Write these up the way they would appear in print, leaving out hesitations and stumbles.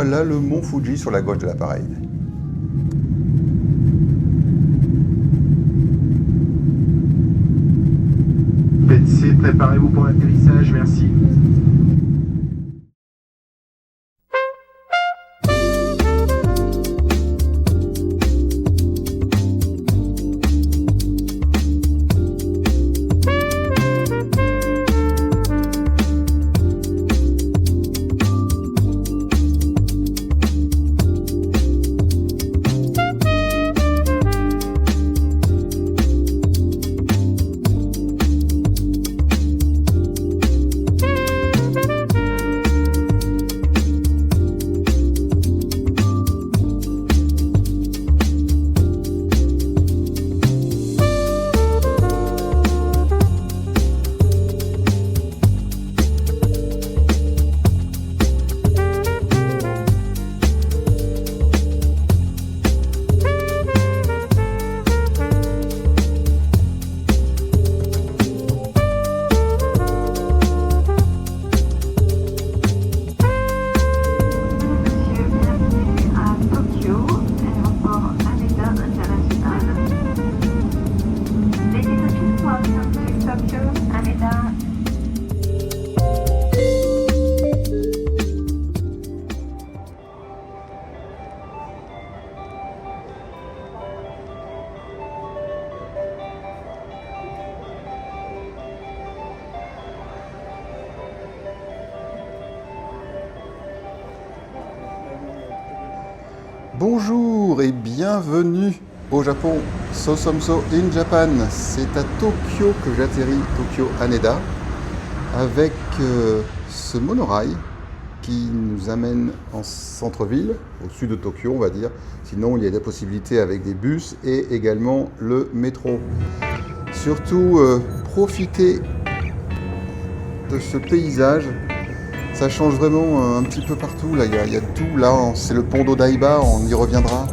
voilà le mont Fuji sur la gauche de l'appareil. PTC, préparez-vous pour l'atterrissage, merci. Bonjour et bienvenue au Japon, Sosomso in Japan. C'est à Tokyo que j'atterris, Tokyo Haneda, avec ce monorail qui nous amène en centre-ville, au sud de Tokyo on va dire. Sinon il y a des possibilités avec des bus et également le métro. Surtout profitez de ce paysage. Ça change vraiment un petit peu partout, là, il y a tout, là, c'est le pont d'Odaiba, on y reviendra.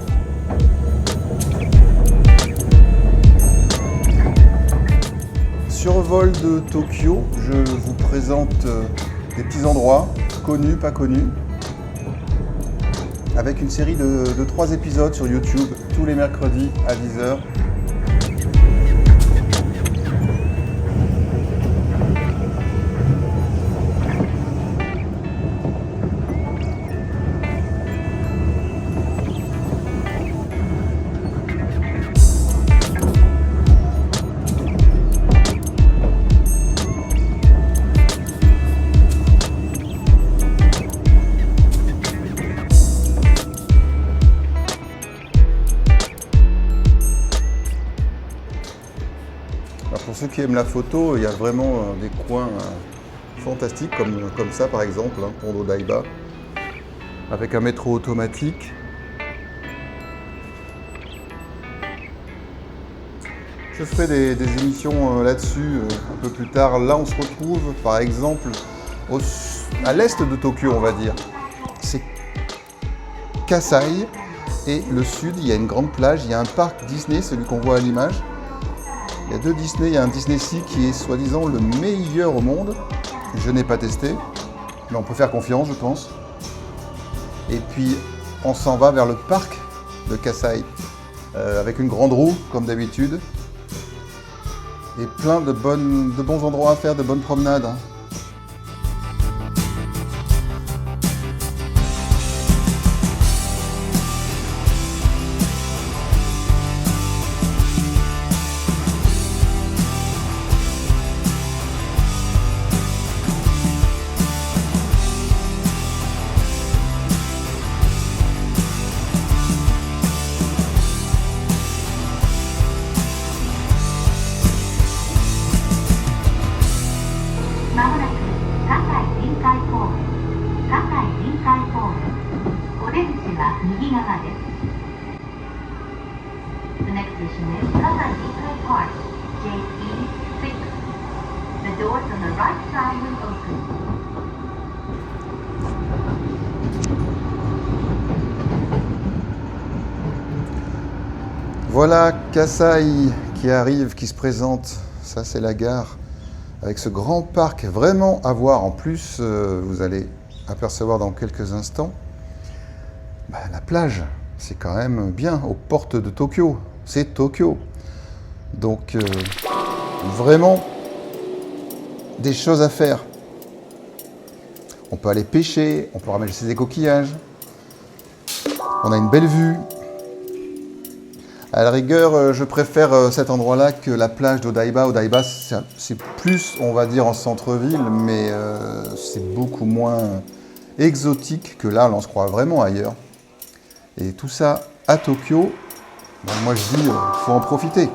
Survol de Tokyo, je vous présente des petits endroits, connus, pas connus, avec une série de 3 épisodes sur YouTube, tous les mercredis à 10h. Pour ceux qui aiment la photo, il y a vraiment des coins fantastiques comme ça par exemple, pont d'Odaiba, avec un métro automatique. Je ferai des émissions là-dessus un peu plus tard. Là on se retrouve par exemple à l'est de Tokyo on va dire. C'est Kasai et le sud, il y a une grande plage, il y a un parc Disney, celui qu'on voit à l'image. Il y a 2 Disney, il y a un Disney Sea qui est soi-disant le meilleur au monde. Je n'ai pas testé, mais on peut faire confiance je pense. Et puis on s'en va vers le parc de Kasai, avec une grande roue comme d'habitude. Et plein de bons endroits à faire, de bonnes promenades. The next station is Kasai Jinkai Park, JE6. The doors on the right side will open. Voilà Kasai qui arrive, qui se présente. Ça c'est la gare, avec ce grand parc vraiment à voir. En plus, vous allez apercevoir dans quelques instants la plage, c'est quand même bien, aux portes de Tokyo. C'est Tokyo. Donc, vraiment, des choses à faire. On peut aller pêcher, on peut ramasser des coquillages. On a une belle vue. À la rigueur, je préfère cet endroit-là que la plage d'Odaiba. Odaiba, c'est plus, on va dire, en centre-ville, mais c'est beaucoup moins exotique que là. On se croit vraiment ailleurs. Et tout ça à Tokyo, moi je dis, faut en profiter.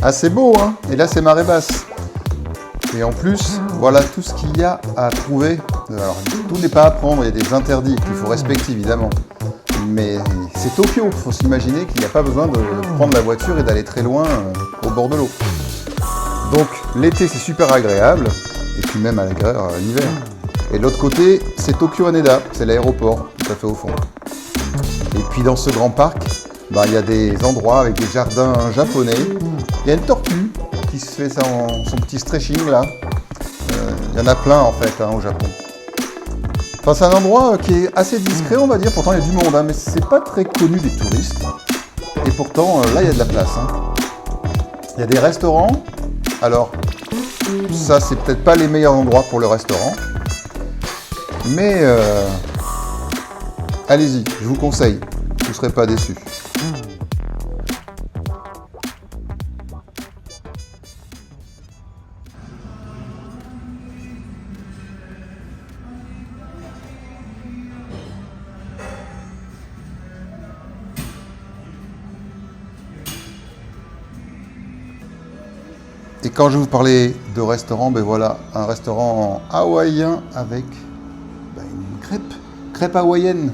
Ah, c'est beau, hein? Et là, c'est marée basse. Et en plus, voilà tout ce qu'il y a à trouver. Alors, tout n'est pas à prendre, il y a des interdits qu'il faut respecter, évidemment. Mais c'est Tokyo, il faut s'imaginer qu'il n'y a pas besoin de prendre la voiture et d'aller très loin au bord de l'eau. Donc, l'été, c'est super agréable. Et puis même à l'hiver. Et de l'autre côté, c'est Tokyo Haneda, c'est l'aéroport, tout à fait au fond. Et puis dans ce grand parc, il y a des endroits avec des jardins japonais. Il y a une tortue qui se fait son petit stretching là. Il y en a plein en fait au Japon. Enfin, c'est un endroit qui est assez discret, on va dire. Pourtant, il y a du monde, mais c'est pas très connu des touristes. Et pourtant, là, il y a de la place. Il y a des restaurants. Alors, ça, c'est peut-être pas les meilleurs endroits pour le restaurant. Mais allez-y, je vous conseille. Vous ne serez pas déçus. Et quand je vous parlais de restaurant, voilà, un restaurant hawaïen avec une crêpe hawaïenne.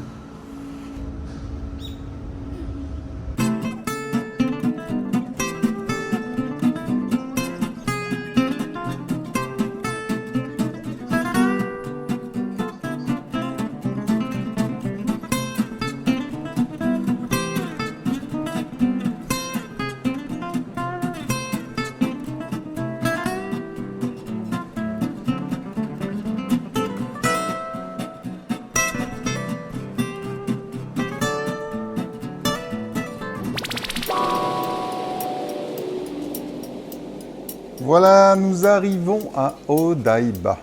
Voilà, nous arrivons à Odaiba,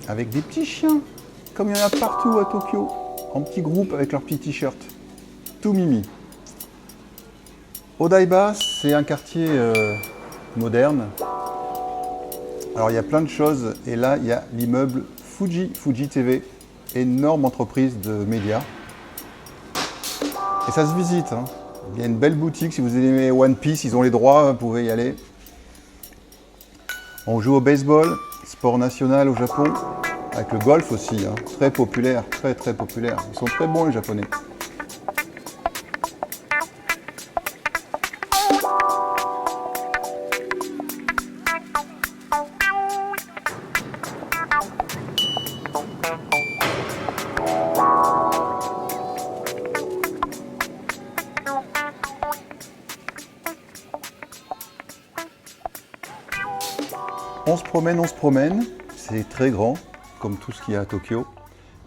avec des petits chiens, comme il y en a partout à Tokyo, en petits groupes avec leurs petits t-shirts, tout mimi. Odaiba, c'est un quartier moderne. Alors il y a plein de choses, et là il y a l'immeuble Fuji TV, énorme entreprise de médias. Et ça se visite, hein. Il y a une belle boutique, si vous aimez One Piece, ils ont les droits, vous pouvez y aller. On joue au baseball, sport national au Japon, avec le golf aussi, hein. Très populaire, très populaire. Ils sont très bons les Japonais. On se promène, c'est très grand, comme tout ce qu'il y a à Tokyo.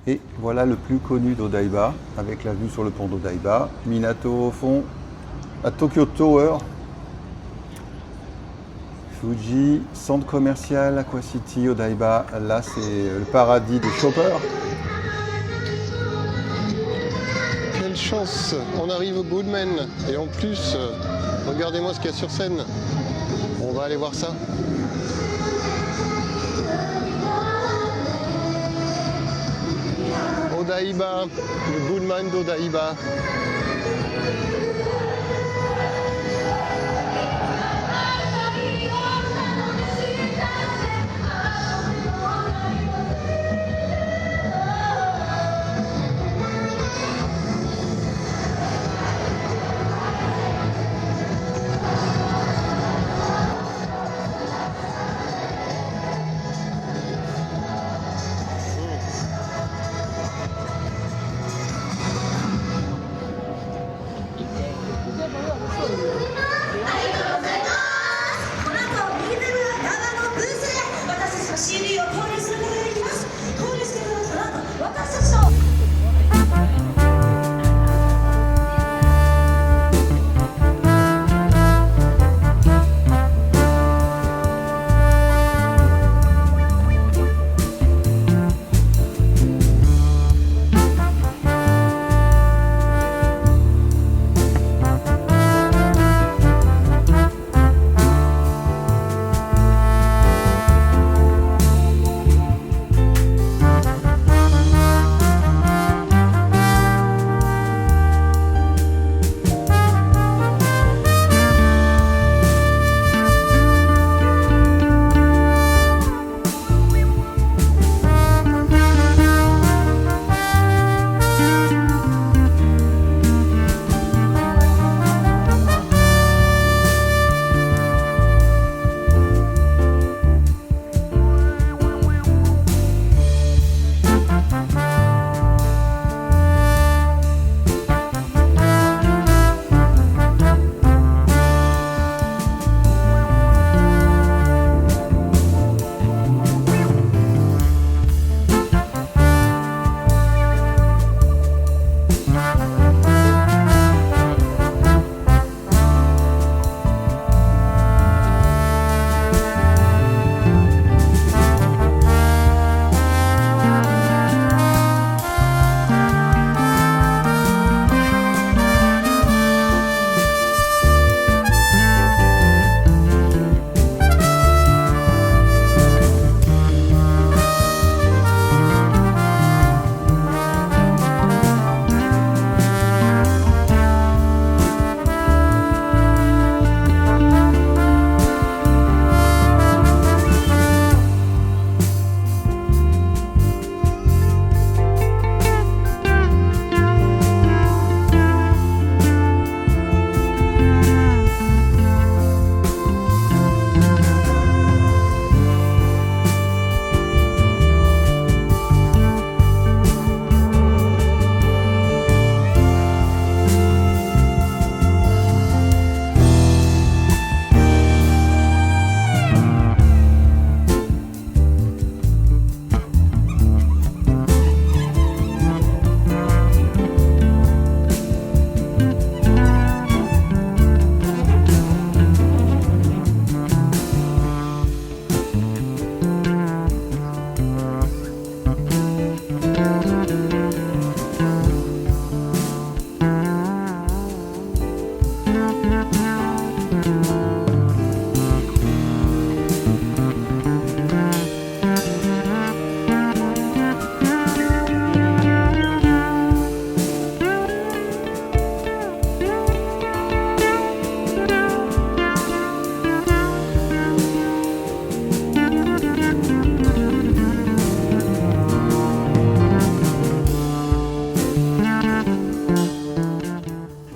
Et voilà le plus connu d'Odaiba, avec la vue sur le pont d'Odaiba, Minato au fond, la Tokyo Tower. Fuji, centre commercial, Aqua City, Odaiba. Là, c'est le paradis des shoppers. Quelle chance! On arrive au Goodman. Et en plus, regardez-moi ce qu'il y a sur scène. On va aller voir ça. Odaiba, le Goodman d'Odaiba.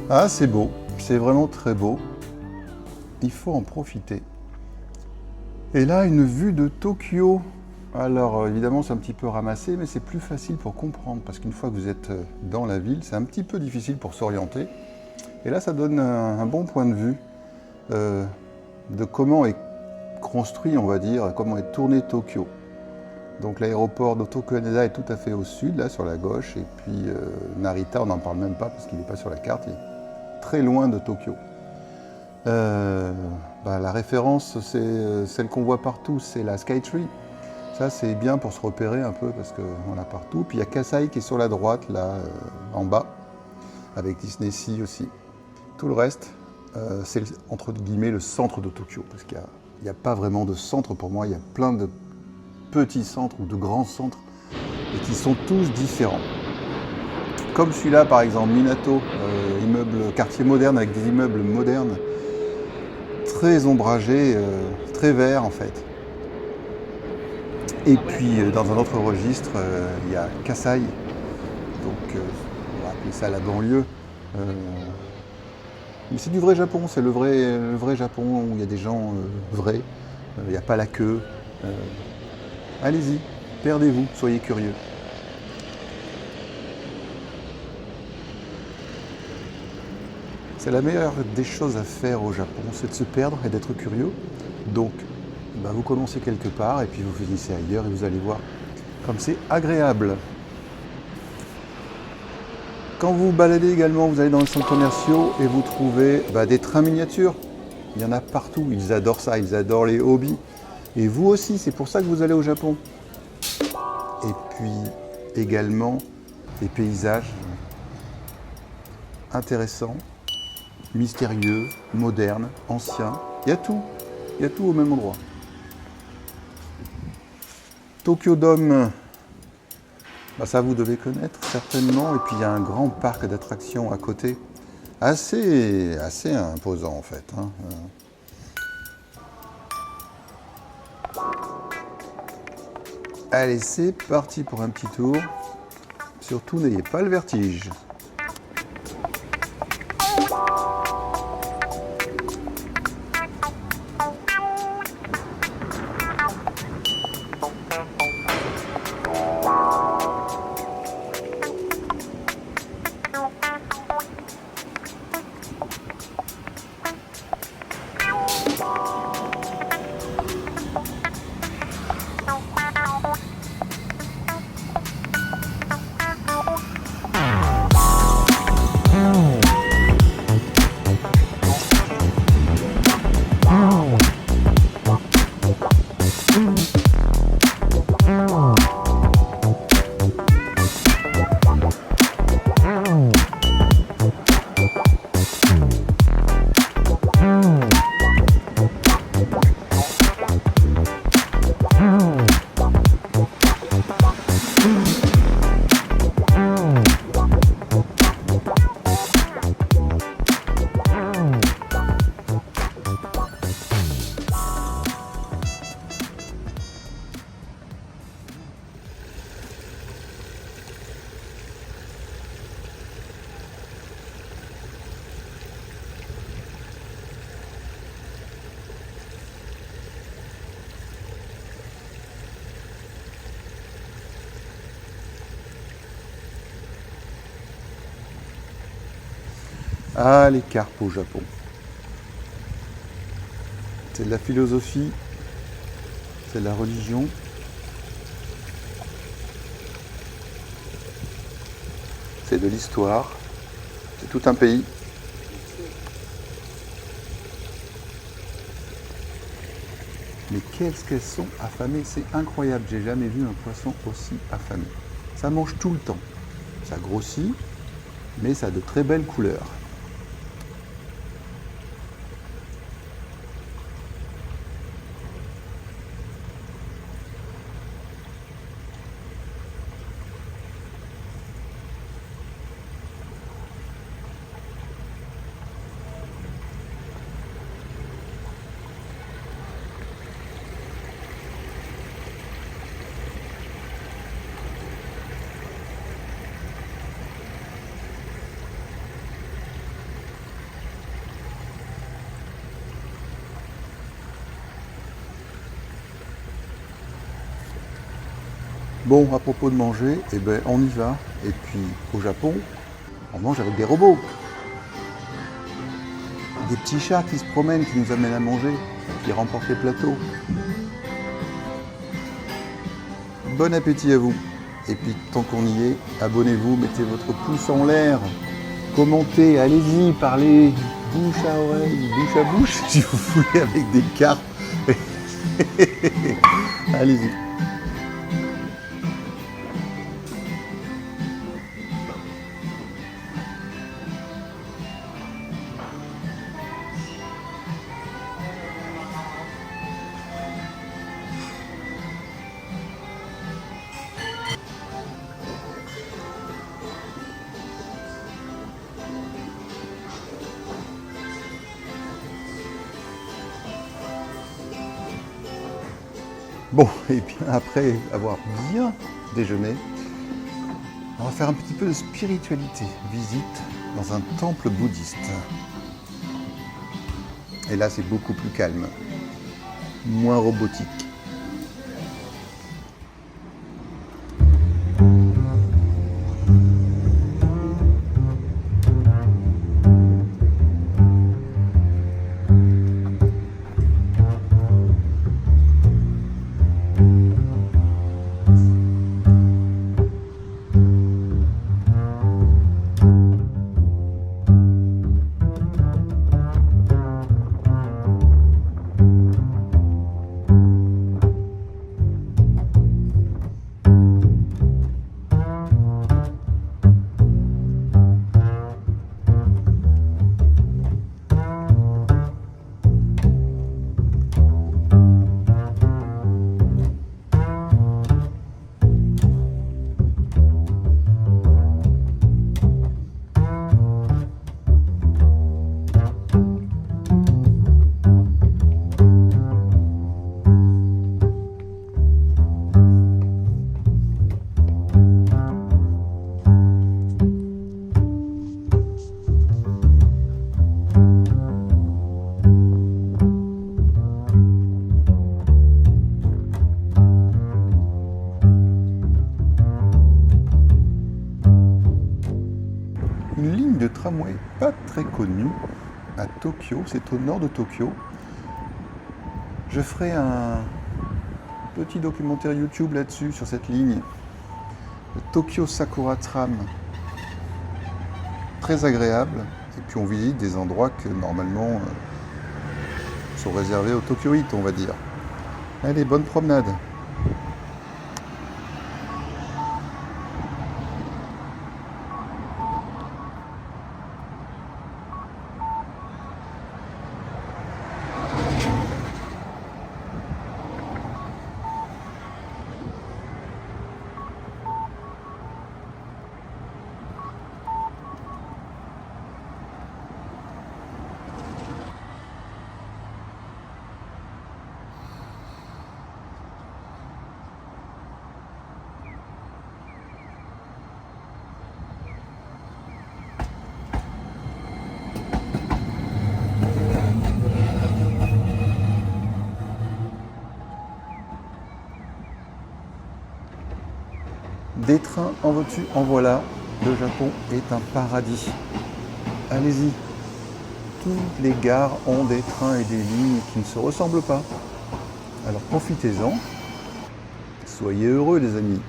Ah, c'est beau, c'est vraiment très beau. Il faut en profiter. Et là, une vue de Tokyo. Alors, évidemment, c'est un petit peu ramassé, mais c'est plus facile pour comprendre, parce qu'une fois que vous êtes dans la ville, c'est un petit peu difficile pour s'orienter. Et là, ça donne un bon point de vue de comment est construit, on va dire, comment est tourné Tokyo. Donc l'aéroport d'Otoko Haneda est tout à fait au sud, là, sur la gauche, et puis Narita, on n'en parle même pas, parce qu'il n'est pas sur la carte, il est très loin de Tokyo. La référence, c'est celle qu'on voit partout, c'est la Skytree. Ça, c'est bien pour se repérer un peu parce qu'on l'a partout. Puis il y a Kasai qui est sur la droite, là, en bas, avec Disney Sea aussi. Tout le reste, c'est entre guillemets le centre de Tokyo, parce qu'il n'y a pas vraiment de centre pour moi. Il y a plein de petits centres ou de grands centres et qui sont tous différents. Comme celui-là, par exemple, Minato, immeuble quartier moderne avec des immeubles modernes, très ombragés, très verts en fait. Et puis dans un autre registre, il y a Kasai, donc on va appeler ça la banlieue. Mais c'est du vrai Japon, c'est le vrai Japon où il y a des gens vrais, il n'y a pas la queue. Allez-y, perdez-vous, soyez curieux. C'est la meilleure des choses à faire au Japon, c'est de se perdre et d'être curieux. Donc, vous commencez quelque part et puis vous finissez ailleurs et vous allez voir comme c'est agréable. Quand vous vous baladez également, vous allez dans les centres commerciaux et vous trouvez des trains miniatures. Il y en a partout, ils adorent ça, ils adorent les hobbies. Et vous aussi, c'est pour ça que vous allez au Japon. Et puis également des paysages intéressants, mystérieux, modernes, anciens. Il y a tout au même endroit. Tokyo Dome, ça vous devez connaître certainement. Et puis il y a un grand parc d'attractions à côté, assez imposant en fait. Allez, c'est parti pour un petit tour. Surtout, n'ayez pas le vertige. Ah, les carpes au Japon. C'est de la philosophie, c'est de la religion. C'est de l'histoire. C'est tout un pays. Mais qu'est-ce qu'elles sont affamées, c'est incroyable. J'ai jamais vu un poisson aussi affamé. Ça mange tout le temps. Ça grossit, mais ça a de très belles couleurs. Bon, à propos de manger, on y va. Et puis, au Japon, on mange avec des robots. Des petits chats qui se promènent, qui nous amènent à manger, qui remportent les plateaux. Bon appétit à vous. Et puis, tant qu'on y est, abonnez-vous, mettez votre pouce en l'air, commentez, allez-y, parlez, bouche à oreille, bouche à bouche, si vous voulez, avec des cartes. Allez-y. Bon, et bien après avoir bien déjeuné, on va faire un petit peu de spiritualité. Visite dans un temple bouddhiste. Et là, c'est beaucoup plus calme, moins robotique. Une ligne de tramway pas très connue à Tokyo, c'est au nord de Tokyo. Je ferai un petit documentaire YouTube là-dessus, sur cette ligne. Le Tokyo Sakura Tram. Très agréable. Et puis on visite des endroits que normalement sont réservés aux Tokyoïtes, on va dire. Allez, bonne promenade. Des trains en veux-tu, en voilà. Le Japon est un paradis. Allez-y. Toutes les gares ont des trains et des lignes qui ne se ressemblent pas. Alors profitez-en. Soyez heureux, les amis.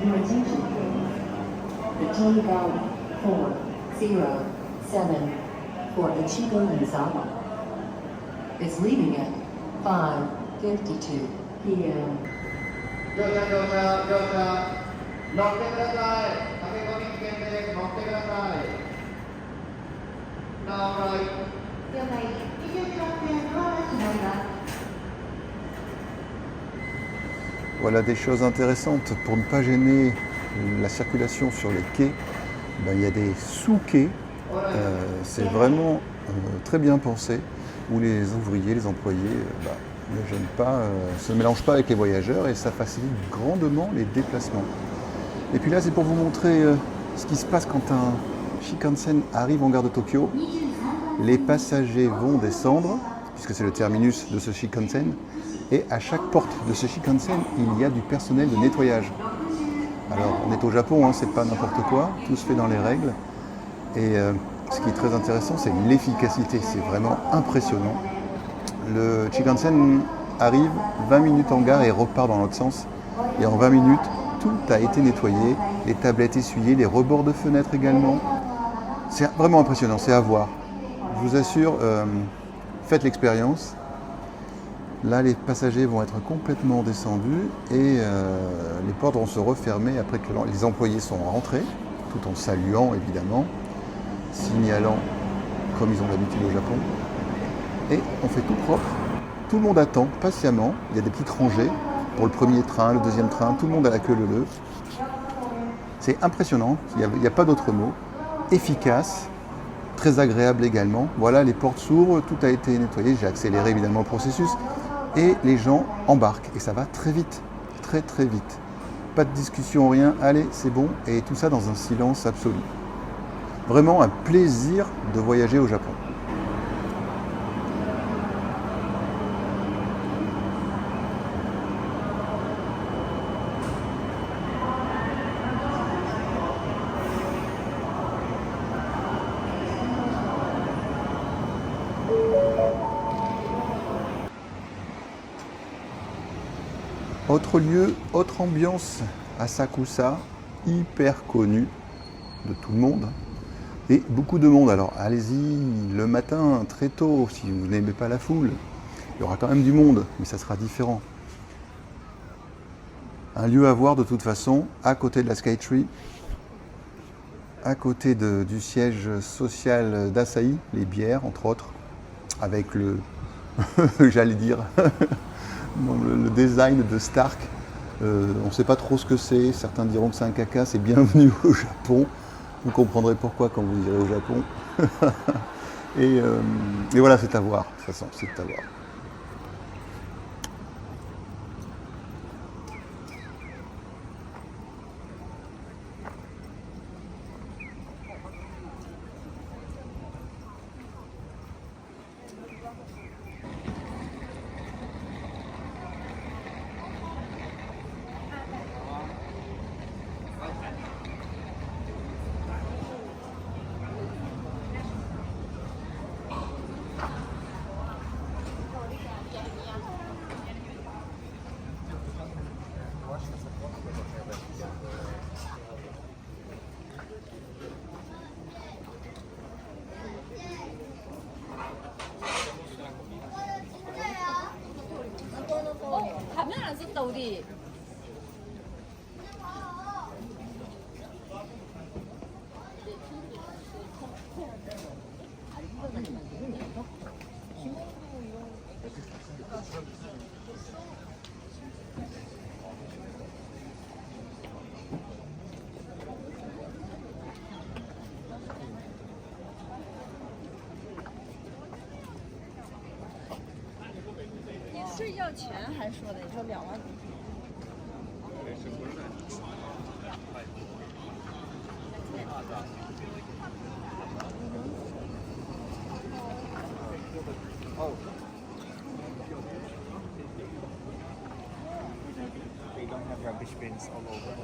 Your attention please. The train bound 407 for Ichigo Yuzawa is leaving at 5:52 p.m. 乗車乗車乗車乗ってください。Voilà des choses intéressantes pour ne pas gêner la circulation sur les quais. Ben, il y a des sous-quais, c'est vraiment très bien pensé, où les ouvriers, les employés ne gênent pas, se mélangent pas avec les voyageurs et ça facilite grandement les déplacements. Et puis là, c'est pour vous montrer ce qui se passe quand un Shinkansen arrive en gare de Tokyo. Les passagers vont descendre, puisque c'est le terminus de ce Shinkansen, et à chaque porte de ce Shinkansen, il y a du personnel de nettoyage. Alors, on est au Japon, hein, c'est pas n'importe quoi, tout se fait dans les règles. Et ce qui est très intéressant, c'est l'efficacité, c'est vraiment impressionnant. Le Shinkansen arrive 20 minutes en gare et repart dans l'autre sens. Et en 20 minutes, tout a été nettoyé, les tablettes essuyées, les rebords de fenêtres également. C'est vraiment impressionnant, c'est à voir. Je vous assure, faites l'expérience. Là, les passagers vont être complètement descendus et les portes vont se refermer après que les employés sont rentrés, tout en saluant évidemment, signalant comme ils ont l'habitude au Japon. Et on fait tout propre. Tout le monde attend patiemment. Il y a des petites rangées pour le premier train, le deuxième train. Tout le monde a la queue leu-leu. C'est impressionnant. Il n'y a pas d'autre mot. Efficace. Très agréable également. Voilà, les portes s'ouvrent. Tout a été nettoyé. J'ai accéléré évidemment le processus. Et les gens embarquent. Et ça va très vite. Très très vite. Pas de discussion, rien. Allez, c'est bon. Et tout ça dans un silence absolu. Vraiment un plaisir de voyager au Japon. Autre lieu, autre ambiance, Asakusa, hyper connu de tout le monde. Et beaucoup de monde, alors allez-y le matin très tôt si vous n'aimez pas la foule. Il y aura quand même du monde, mais ça sera différent. Un lieu à voir de toute façon, à côté de la Skytree, à côté du siège social d'Asahi, les bières entre autres, avec le, j'allais dire, le design de Stark. On ne sait pas trop ce que c'est, certains diront que c'est un caca, c'est bienvenu au Japon. Vous comprendrez pourquoi quand vous irez au Japon. et voilà, c'est à voir, de toute façon, c'est à voir. 가면 안 썼다 우리.是要钱还说的？你说2万多。They don't have rubbish bins all over.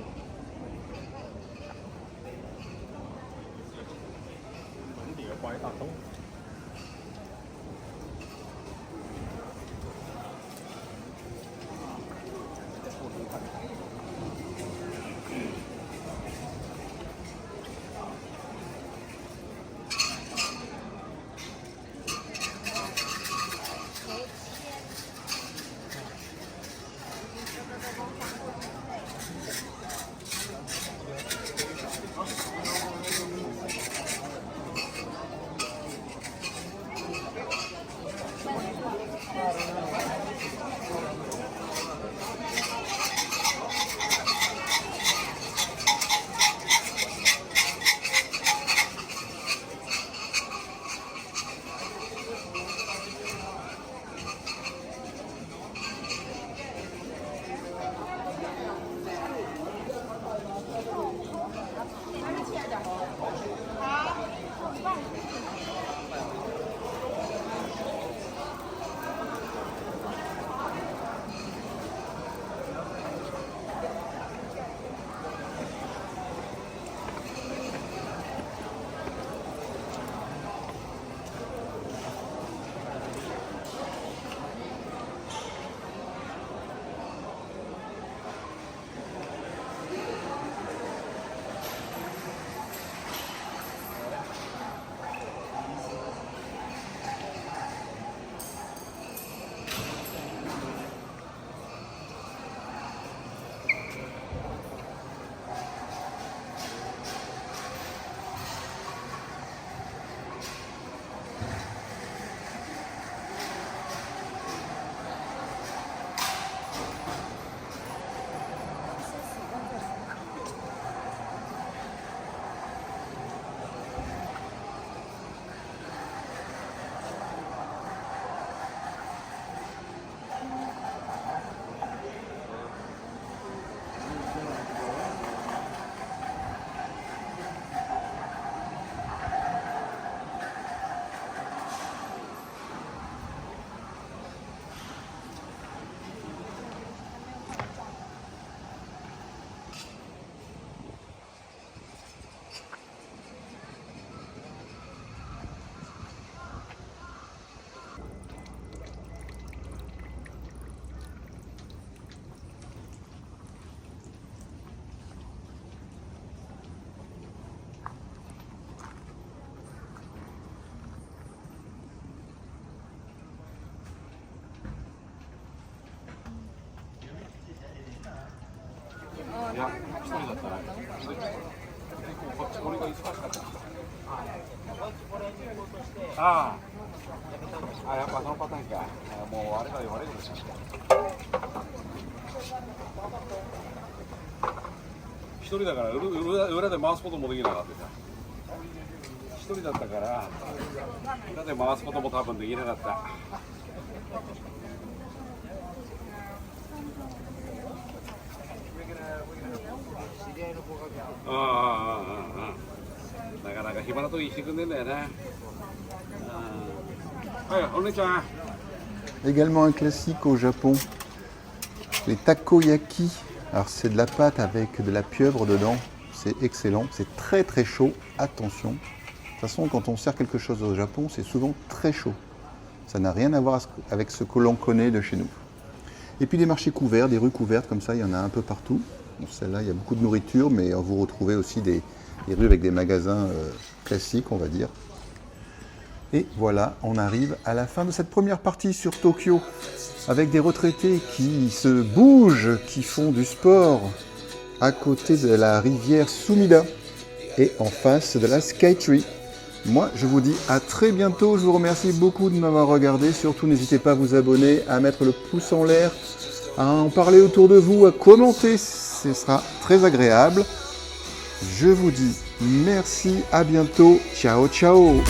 ああ、やっぱそのパターンか。もうあれが悪いことしました。一人だから裏で回すこともできなかったじゃん。一人だったから裏で回すことも多分できなかった。なかなか暇な時してくんねえんだよな。はい、お姉ちゃん。 Également un classique au Japon, les takoyaki. Alors c'est de la pâte avec de la pieuvre dedans, c'est excellent, c'est très très chaud, attention. De toute façon quand on sert quelque chose au Japon, c'est souvent très chaud. Ça n'a rien à voir avec ce que l'on connaît de chez nous. Et puis des marchés couverts, des rues couvertes comme ça, il y en a un peu partout. Bon, celle-là, il y a beaucoup de nourriture, mais vous retrouvez aussi des rues avec des magasins classiques, on va dire. Et voilà, on arrive à la fin de cette première partie sur Tokyo, avec des retraités qui se bougent, qui font du sport à côté de la rivière Sumida et en face de la Skytree. Moi, je vous dis à très bientôt. Je vous remercie beaucoup de m'avoir regardé. Surtout, n'hésitez pas à vous abonner, à mettre le pouce en l'air, à en parler autour de vous, à commenter. Ce sera très agréable. Je vous dis merci, à bientôt. Ciao, ciao.